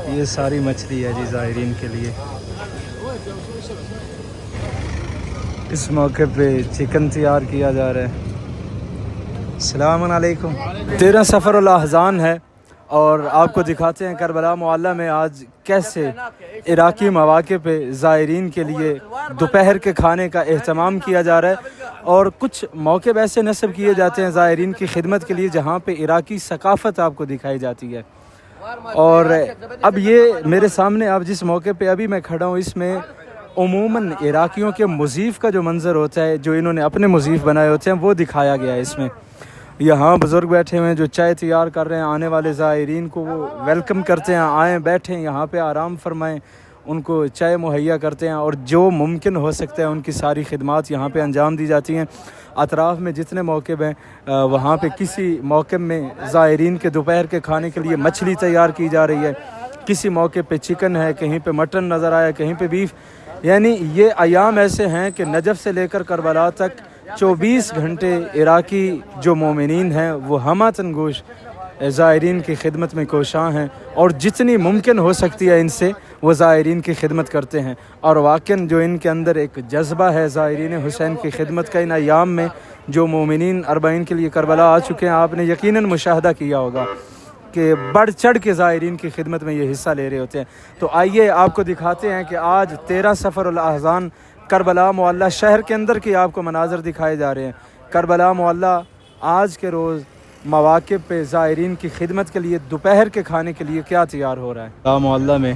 یہ ساری مچھلی ہے جی زائرین کے لیے. اس موقع پہ چکن تیار کیا جا رہا ہے. السلام علیکم. 13 سفر الاحزان ہے اور آپ کو دکھاتے ہیں کربلا معلیٰ میں آج کیسے عراقی مواقع پہ زائرین کے لیے دوپہر کے کھانے کا اہتمام کیا جا رہا ہے. اور کچھ موقع ایسے نصب کیے جاتے ہیں زائرین کی خدمت کے لیے جہاں پہ عراقی ثقافت آپ کو دکھائی جاتی ہے. اور اب یہ میرے سامنے آپ جس موقع پہ ابھی میں کھڑا ہوں اس میں عموماً عراقیوں کے مضیف کا جو منظر ہوتا ہے جو انہوں نے اپنے مضیف بنائے ہوتے ہیں وہ دکھایا گیا ہے اس میں. یہاں بزرگ بیٹھے ہوئے ہیں جو چائے تیار کر رہے ہیں. آنے والے زائرین کو وہ ویلکم کرتے ہیں, آئیں بیٹھیں یہاں پہ آرام فرمائیں, ان کو چائے مہیا کرتے ہیں اور جو ممکن ہو سکتا ہے ان کی ساری خدمات یہاں پہ انجام دی جاتی ہیں. اطراف میں جتنے موقع ہیں وہاں پہ کسی موقع میں زائرین کے دوپہر کے کھانے کے لیے مچھلی تیار کی جا رہی ہے, کسی موقع پہ چکن ہے, کہیں پہ مٹن نظر آیا, کہیں پہ بیف. یعنی یہ ایام ایسے ہیں کہ نجف سے لے کر کربلا تک 24 گھنٹے عراقی جو مومنین ہیں وہ ہمہ گوش زائرین کی خدمت میں کوشاں ہیں اور جتنی ممکن ہو سکتی ہے ان سے وہ زائرین کی خدمت کرتے ہیں. اور واقعاً جو ان کے اندر ایک جذبہ ہے زائرین حسین کی خدمت کا ان ایام میں, جو مومنین اربعین کے لیے کربلا آ چکے ہیں آپ نے یقیناً مشاہدہ کیا ہوگا کہ بڑھ چڑھ کے زائرین کی خدمت میں یہ حصہ لے رہے ہوتے ہیں. تو آئیے آپ کو دکھاتے ہیں کہ آج 13 سفر الاحزان کربلا معلیٰ شہر کے اندر کے آپ کو مناظر دکھائے جا رہے ہیں. کربلا معلیٰ آج کے روز مواقع پہ زائرین کی خدمت کے لیے دوپہر کے کھانے کے لیے کیا تیار ہو رہا ہے. کربلا معلیٰ میں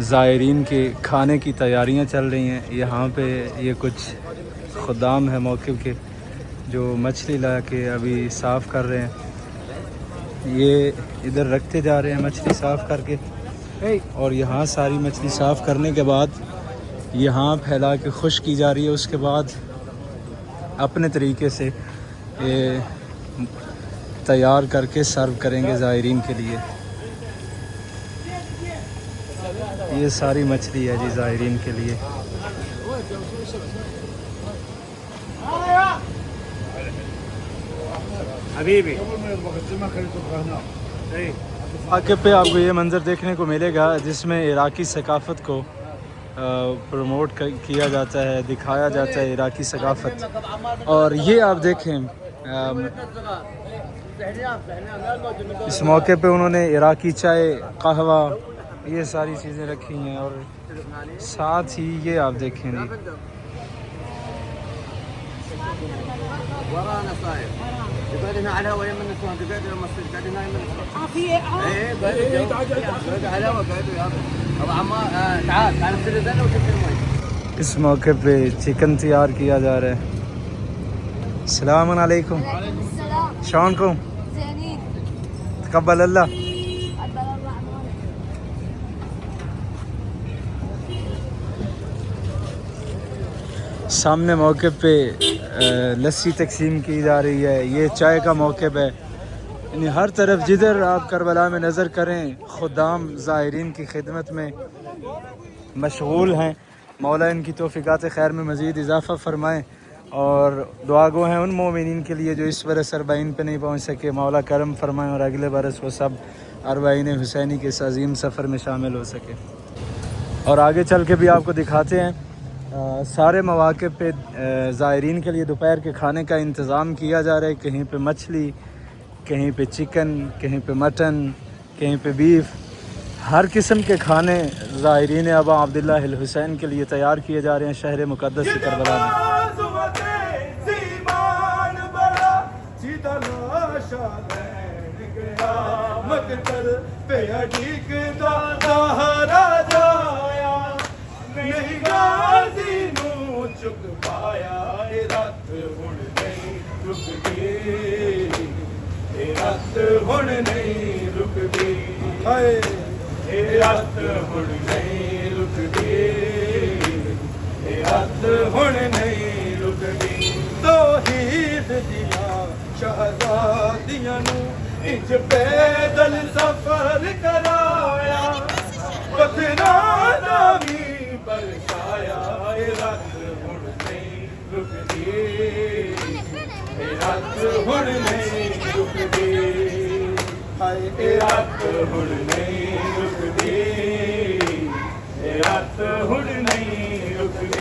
زائرین کے کھانے کی تیاریاں چل رہی ہیں. یہاں پہ یہ کچھ خدام ہیں موقف کے جو مچھلی لا کے ابھی صاف کر رہے ہیں. یہ ادھر رکھتے جا رہے ہیں مچھلی صاف کر کے, اور یہاں ساری مچھلی صاف کرنے کے بعد یہاں پھیلا کے خشک کی جا رہی ہے. اس کے بعد اپنے طریقے سے تیار کر کے سرو کریں گے زائرین کے لیے. یہ ساری مچھلی ہے جی زائرین کے لیے. واقع پہ آپ کو یہ منظر دیکھنے کو ملے گا جس میں عراقی ثقافت کو پروموٹ کیا جاتا ہے, دکھایا جاتا ہے عراقی ثقافت. اور یہ آپ دیکھیں اس موقع پہ انہوں نے عراقی چائے, قہوہ, یہ ساری چیزیں رکھی ہیں. اور ساتھ ہی یہ آپ دیکھیں جی اس موقع پہ چکن تیار کیا جا رہا ہے. السلام علیکم. شلونكم؟ تقبل اللہ. سامنے موقع پہ لسی تقسیم کی جا رہی ہے. یہ چائے کا موقع ہے. یعنی ہر طرف جدھر آپ کربلا میں نظر کریں خدام زائرین کی خدمت میں مشغول ہیں. مولا ان کی توفیقات خیر میں مزید اضافہ فرمائیں اور دعا گو ہیں ان مومنین کے لیے جو اس برس اربعین پہ نہیں پہنچ سکے. مولا کرم فرمائیں اور اگلے برس وہ سب اربعین حسینی کے اس عظیم سفر میں شامل ہو سکے. اور آگے چل کے بھی آپ کو دکھاتے ہیں سارے مواقع پہ زائرین کے لیے دوپہر کے کھانے کا انتظام کیا جا رہا ہے. کہیں پہ مچھلی, کہیں پہ چکن, کہیں پہ مٹن, کہیں پہ بیف. ہر قسم کے کھانے زائرین ابا عبداللہ الحسین کے لیے تیار کیے جا رہے ہیں شہر مقدس کربلا میں. توحید دیا شہزادیاں نو انج پیدل سفر کرایا, پتھراں دا بھی برچایا. رات ہن نہیں رکدی, رات ہن نہیں رکدی. ਹਾਏ ਇਹ ਰਾਤ ਹੁਣ ਨਹੀਂ ਰੁਕਦੀ, ਇਹ ਰਾਤ ਹੁਣ ਨਹੀਂ ਰੁਕਦੀ।